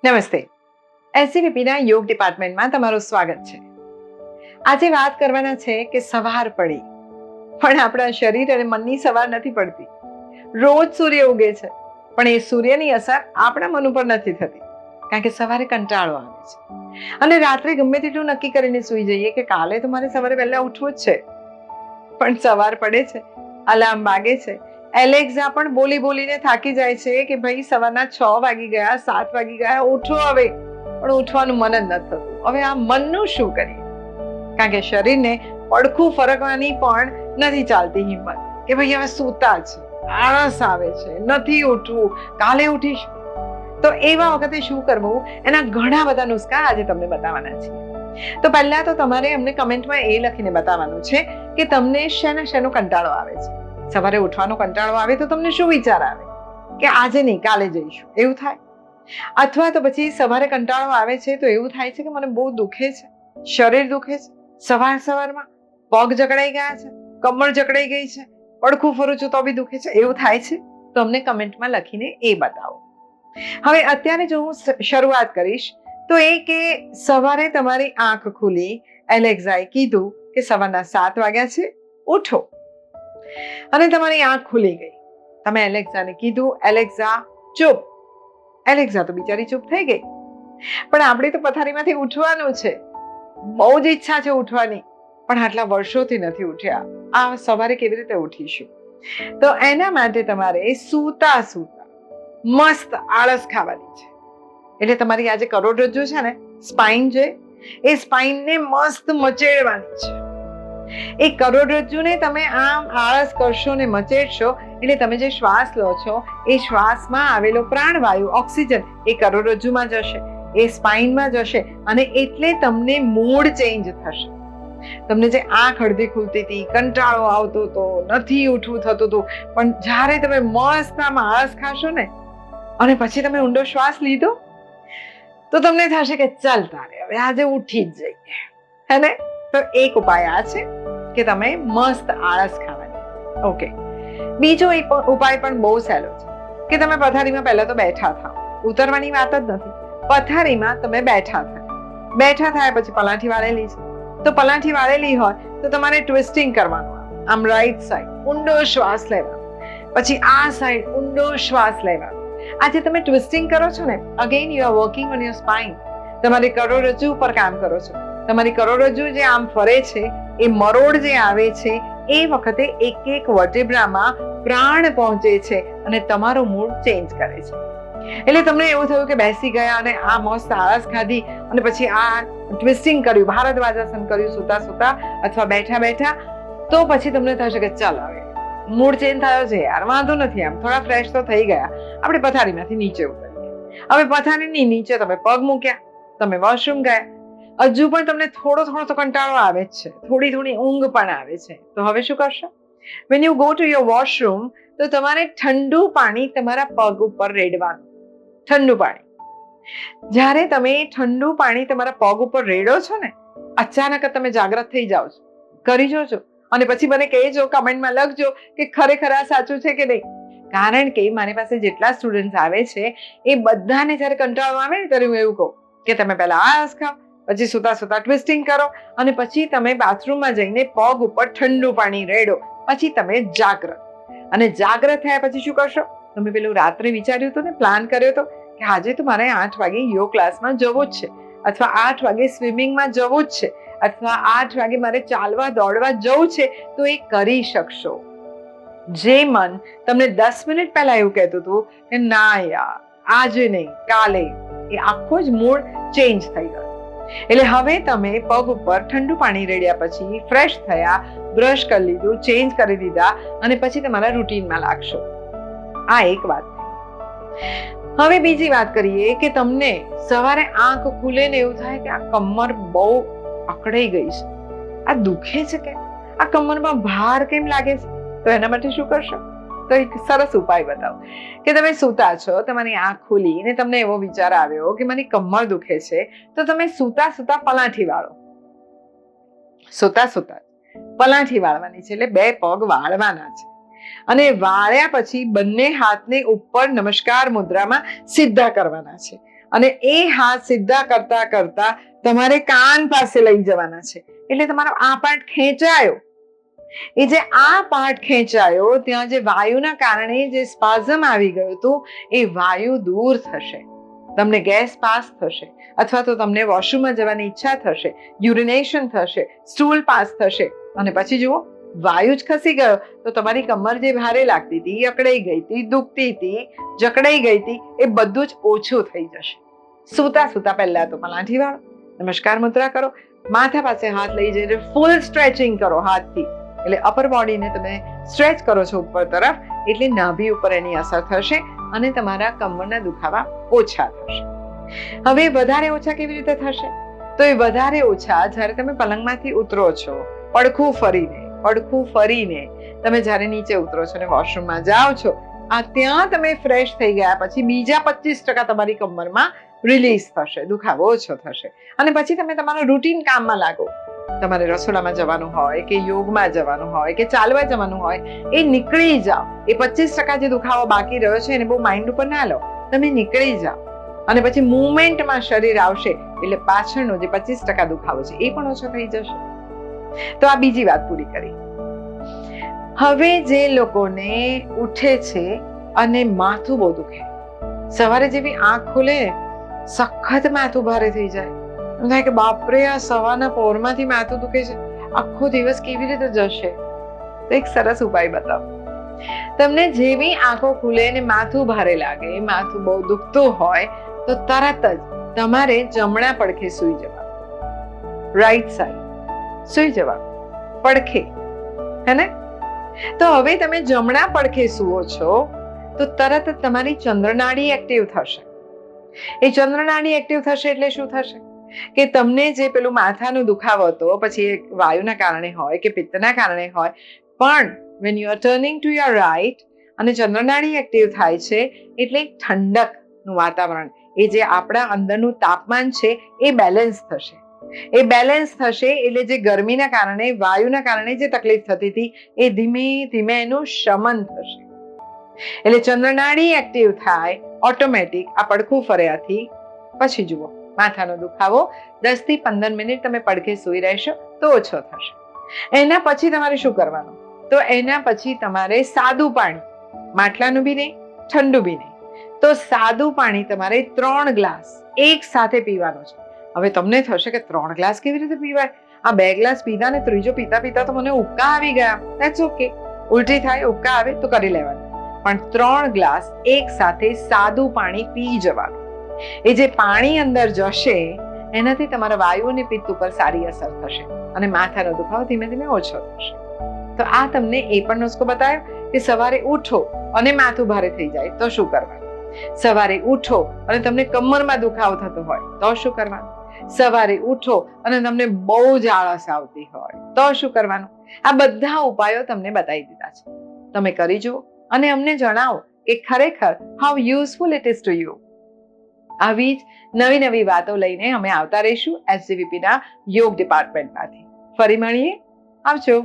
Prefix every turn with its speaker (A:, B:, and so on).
A: નમસ્તે. એસસીવીપીના યોગ ડિપાર્ટમેન્ટમાં તમારું સ્વાગત છે. આજે વાત કરવાના છે કે સવાર પડી, પણ આપણા શરીર અને મનની સવાર નથી પડતી. રોજ સૂર્ય ઉગે છે, પણ એ સૂર્યની અસર આપણા મન ઉપર નથી થતી, કારણ કે સવારે કંટાળો આવે છે અને રાત્રે ગમે તેટલું નક્કી કરીને સૂઈ જઈએ કે કાલે તો મારે સવારે વહેલા ઉઠવું જ છે, પણ સવાર પડે છે, અલાર્મ વાગે છે, એલેક્સા પણ બોલી બોલીને થાકી જાય છે કે ભાઈ સવારના 6 વાગી ગયા, 7 વાગી ગયા, ઉઠો હવે. પણ ઉઠવાનું મન જ નથી થતું. હવે આ મનનું શું કરીએ? કારણ કે શરીરને પડખું ફરકવાની પણ નથી ચાલતી હિંમત કે ભાઈ હવે સૂતા છે, આળસ આવે છે, નથી ઉઠવું, કાલે ઉઠીશું. તો એવા વખતે શું કરવું, એના ઘણા બધા નુસ્ખા આજે તમને બતાવવાના છીએ. તો પહેલા તો તમારે અમને કમેન્ટમાં એ લખીને બતાવવાનું છે કે તમને શેનો કંટાળો આવે છે. સવારે ઉઠવાનો કંટાળો આવે તો તમને શું વિચાર આવે કે આજે નહીં કાલે જઈશું, એવું થાય? અથવા તો પછી સવારે કંટાળો આવે છે તો એવું થાય છે કે મને બહુ દુખે છે, શરીર દુખે છે, સવારમાં પગ જકડાઈ ગયા છે, કમર જકડાઈ ગઈ છે, પડખું ફરું છું તો બી દુખે છે, એવું થાય છે? તો અમને કમેન્ટમાં લખીને એ બતાવો. હવે અત્યારે જો હું શરૂઆત કરીશ તો એ કે સવારે તમારી આંખ ખુલી, એલેક્સાએ કીધું કે સવારના 7 વાગ્યા છે, ઉઠો, અને તમારી આંખ ખુલી ગઈ. તમે એલેક્સાને કીધું, એલેક્સા ચૂપ. એલેક્સા તો બિચારી ચૂપ થઈ ગઈ. પણ આપણે તો પથારીમાંથી ઉઠવાનું છે, બહુ જ ઈચ્છા છે ઉઠવાની, પણ આટલા વર્ષોથી નથી ઉઠ્યા, આ સવારે કેવી રીતે ઉઠીશું? તો એના માટે તમારે સૂતા મસ્ત આળસ ખાવાની છે. એટલે તમારી આજે કરોડરજ્જુ છે ને, સ્પાઇન છે, એ સ્પાઇનને મસ્ત મચેડવાની છે. એ કરોડરજ્જુને તમે આમ આળસ કરશો ને મચેડશો એટલે તમે જે શ્વાસ લો છો એ શ્વાસમાં આવેલો પ્રાણવાયુ, ઓક્સિજન એ કરોડરજ્જુમાં જશે, એ સ્પાઇનમાં જશે, અને એટલે તમને મૂડ ચેન્જ થશે. તમને જે આંખ અડધી ખુલતી હતી, કંટાળો આવતો હતો, નથી ઉઠવું થતું હતું, પણ જ્યારે તમે મસ્ત આમ આળસ ખાશો ને અને પછી તમે ઊંડો શ્વાસ લીધો તો તમને થશે કે ચાલ તારે હવે આજે ઉઠી જ જઈએ, હે ને? તો એક ઉપાય આ છે કે તમે મસ્ત આળસ ખાવાની. ઓકે, બીજો એક ઉપાય પણ બહુ સહેલો છે કે તમે પથારીમાં પહેલા તો બેઠા થાઓ. ઉતરવાની વાત જ નથી, પથારીમાં તમે બેઠા થયા પછી પલાઠી વાળેલી છે તો પલાઠી વાળેલી હોય તો તમારે ટ્વિસ્ટિંગ કરવાનું. આમ રાઈટ સાઈડ ઊંડો શ્વાસ લેવાનો, પછી આ સાઈડ ઊંડો શ્વાસ લેવાનો. આજે તમે ટ્વિસ્ટિંગ કરો છો ને, again you are working on your spine. તમારી કરોડરજ્જુ ઉપર કામ કરો છો. તમારી કરોડરજ્જુ જે આમ ફરે છે, એ મરોડ જે આવે છે, એ વખતે એક વર્ટેબ્રામાં પ્રાણ પહોંચે છે અને તમારો મૂડ ચેન્જ કરે છે. એટલે તમને એવું થયું કે બેસી ગયા અને આ મસ્ત આળસ ખાધી અને પછી આ ટ્વિસ્ટિંગ કર્યું, ભારદ્વાજાસન કર્યું સૂતા અથવા બેઠા, તો પછી તમને થશે કે ચાલ હવે મૂડ ચેન્જ થયો છે યાર, વાંધો નથી, આમ થોડા ફ્રેશ તો થઈ ગયા, આપણે પથારીમાંથી નીચે ઉતરીએ. હવે પથારીની નીચે તમે પગ મૂક્યા, તમે વોશરૂમ ગયા, હજુ પણ તમને થોડો તો કંટાળો આવે જ છે, થોડી ઊંઘ પણ આવે છે. તો હવે શું કરશો? When you go to your washroom તો તમારે ઠંડુ પાણી તમારા પગ ઉપર રેડવાનું. ઠંડુ પાણી. જ્યારે તમે ઠંડુ પાણી તમારા પગ ઉપર રેડો છો ને, અચાનક તમે જાગૃત થઈ જાઓ છો. કરી જોજો અને પછી મને કહેજો, કમેન્ટમાં લખજો કે ખરેખર આ સાચું છે કે નહીં. કારણ કે મારી પાસે જેટલા સ્ટુડન્ટ આવે છે એ બધાને જ્યારે કંટાળો આવે ને ત્યારે હું એવું કહું કે તમે પહેલા આળસ ખાઓ, પછી સૂતા ટ્વિસ્ટિંગ કરો અને પછી તમે બાથરૂમમાં જઈને પગ ઉપર ઠંડુ પાણી રેડો, પછી તમે જાગૃત. અને જાગૃત થયા પછી શું કરશો? તમે પેલું રાત્રે વિચાર્યું હતું ને, પ્લાન કર્યો હતો કે આજે તો મારે 8 વાગે યોગ ક્લાસમાં જવું જ છે, અથવા 8 વાગે સ્વિમિંગમાં જવું જ છે, અથવા 8 વાગે મારે ચાલવા દોડવા જવું છે, તો એ કરી શકશો. જે મન તમને 10 મિનિટ પહેલા એવું કહેતું હતું કે ના યાર આજે નહીં કાલે, એ આખો જ મૂડ ચેન્જ થઈ ગયો. એટલે હવે તમે પગ ઉપર ઠંડુ પાણી રેડ્યા પછી ફ્રેશ થયા, બ્રશ કરી લીધું, ચેન્જ કરી દીધા અને પછી તમારા રૂટીનમાં લાગશો. આ એક વાત. હવે બીજી વાત કરીએ કે તમને સવારે આંખ ખુલે ને એવું થાય કે આ કમર બહુ અકળાઈ ગઈ છે, આ દુખે છે કે આ કમરમાં ભાર કેમ લાગે છે? તો એના માટે શું કરશો? તો એક સરસ ઉપાય બતાવો કે તમે સૂતા છો, તમારી આંખ ખુલી ને તમને એવો વિચાર આવ્યો કે મારી કમર દુખે છે, તો તમે સૂતા પલાઠી વાળો. સૂતા પલાઠી વાળવાની છે, એટલે 2 પગ વાળવાના છે અને વાળ્યા પછી બંને હાથને ઉપર નમસ્કાર મુદ્રામાં સીધા કરવાના છે અને એ હાથ સીધા કરતા કરતા તમારે કાન પાસે લઈ જવાના છે. એટલે તમારો આ પાર્ટ ખેંચાયો. એ જે આ પાર્ટ ખેંચાયો ત્યાં જે વાયુના કારણે જે સ્પાઝમ આવી ગયું હતું એ વાયુ દૂર થશે. તમને ગેસ પાસ થશે, અથવા તો તમને વોશરૂમમાં જવાની ઈચ્છા થશે, યુરિનેશન થશે, સ્ટૂલ પાસ થશે, અને પછી જુઓ વાયુ જ ખસી ગયો તો તમારી કમર જે ભારે લાગતી હતી, અકડાઈ ગઈ હતી, દુખતી હતી, જકડાઈ ગઈ હતી, એ બધું જ ઓછું થઈ જશે. સૂતા સૂતા પહેલા તો પલાઠી વાળો, નમસ્કાર મુદ્રા કરો, માથા પાસે હાથ લઈ જઈને ફૂલ સ્ટ્રેચિંગ કરો હાથથી. એટલે અપર બોડીને તમે સ્ટ્રેચ કરો છો ઉપર તરફ, એટલે નાભી ઉપર એની અસર થશે અને તમારા કમરના દુખાવા ઓછા થશે. હવે વધારે ઓછા કેવી રીતે થશે? તો એ વધારે ઓછા જ્યારે તમે પલંગમાંથી ઉતરો છો, પડખું ફરીને તમે જ્યારે નીચે ઉતરો છો અને વોશરૂમમાં જાઓ છો, આ ત્યાં તમે ફ્રેશ થઈ ગયા પછી બીજા 25% તમારી કમરમાં રિલીઝ થશે, દુખાવો ઓછો થશે. અને પછી તમે તમારા રૂટીન કામમાં લાગો. તમારે રસોડામાં જવાનું હોય કે યોગમાં જવાનું હોય કે ચાલવા જવાનું હોય, એ નીકળી જાઓ. એ 25% જે દુખાવો બાકી રહ્યો છે એને બહુ માઇન્ડ ઉપર ના લો, તમે નીકળી જાઓ. અને પછી મુવમેન્ટમાં શરીર આવશે એટલે પાછળનો જે 25% દુખાવો છે એ પણ ઓછો થઈ જશે. તો આ બીજી વાત પૂરી કરી. હવે જે લોકોને ઉઠે છે અને માથું બહુ દુખે, સવારે જેવી આંખ ખુલે સખત માથું ભારે થઈ જાય, એમ થાય કે બાપરે આ સવારના પોરમાંથી માથું દુખે છે, આખો દિવસ કેવી રીતે જશે? તો એક સરસ ઉપાય બતાવો. તમને જેવી આંખો ખુલે ને માથું ભારે લાગે, માથું બહુ દુખતું હોય, તો તરત જ તમારે જમણા પડખે સૂઈ જવાનું, રાઈટ સાઈડ સૂઈ જવાનું, પડખે, હે ને? તો હવે તમે જમણા પડખે સૂવો છો તો તરત જ તમારી ચંદ્રનાડી એક્ટિવ થશે. એ ચંદ્રનાડી એક્ટિવ થશે એટલે શું થશે કે તમને જે પેલું માથાનો દુખાવો હતો, પછી એ વાયુના કારણે હોય કે પિત્તના કારણે હોય, પણ when you are turning to your right અને ચંદ્રનાડી એક્ટિવ થાય છે એટલે ઠંડકનું વાતાવરણ, એ જે આપણા અંદરનું તાપમાન છે એ બેલેન્સ થશે. એ બેલેન્સ થશે એટલે જે ગરમીના કારણે, વાયુના કારણે જે તકલીફ થતી હતી એ ધીમે ધીમે એનું શમન થશે. એટલે ચંદ્રનાડી એક્ટિવ થાય ઓટોમેટિક આ પડખું ફર્યાથી પછી જુઓ માથાનો દુખાવો 10 થી 15 મિનિટ તમે પડખે સૂઈ રહેશો તો ઓછો થશે. એના પછી તમારે શું કરવાનું? તો એના પછી તમારે સાદું પાણી, માટલાનું બી નહીં, ઠંડુ બી નહીં, તો સાદું પાણી તમારે 3 ગ્લાસ એક સાથે પીવાનું છે. હવે તમને થશે કે 3 ગ્લાસ કેવી રીતે પીવાય? આ 2 ગ્લાસ પીધા ને ત્રીજો પીતા પીતા તો મને ઉબકા આવી ગયા. ધેટ્સ ઓકે, ઉલટી થાય, ઉબકા આવે તો કરી લેવાનું, પણ 3 ગ્લાસ એક સાથે સાદું પાણી પી જવાનું. એ જે પાણી અંદર જશે એનાથી તમારા વાયુ અને પિત્ત ઉપર સારી અસર થશે અને માથાનો દુખાવો ધીમે ધીમે ઓછો થશે. તો આ તમને એ પણ નુસ્ખો બતાવ્યો કે સવારે ઉઠો અને માથું ભારે થઈ જાય તો શું કરવાનું, સવારે ઉઠો અને તમને કમરમાં દુખાવો થતો હોય તો શું કરવાનું, સવારે ઉઠો અને તમને બહુ જ આળસ આવતી હોય તો શું કરવાનું. આ બધા ઉપાયો તમને બતાવી દીધા છે. તમે કરી જુઓ અને અમને જણાવો કે ખરેખર how useful it is to you. આવી જ નવી નવી વાતો લઈને અમે આવતા રહીશું SGVP ના યોગ ડિપાર્ટમેન્ટમાંથી. ફરી મળીએ. આવજો.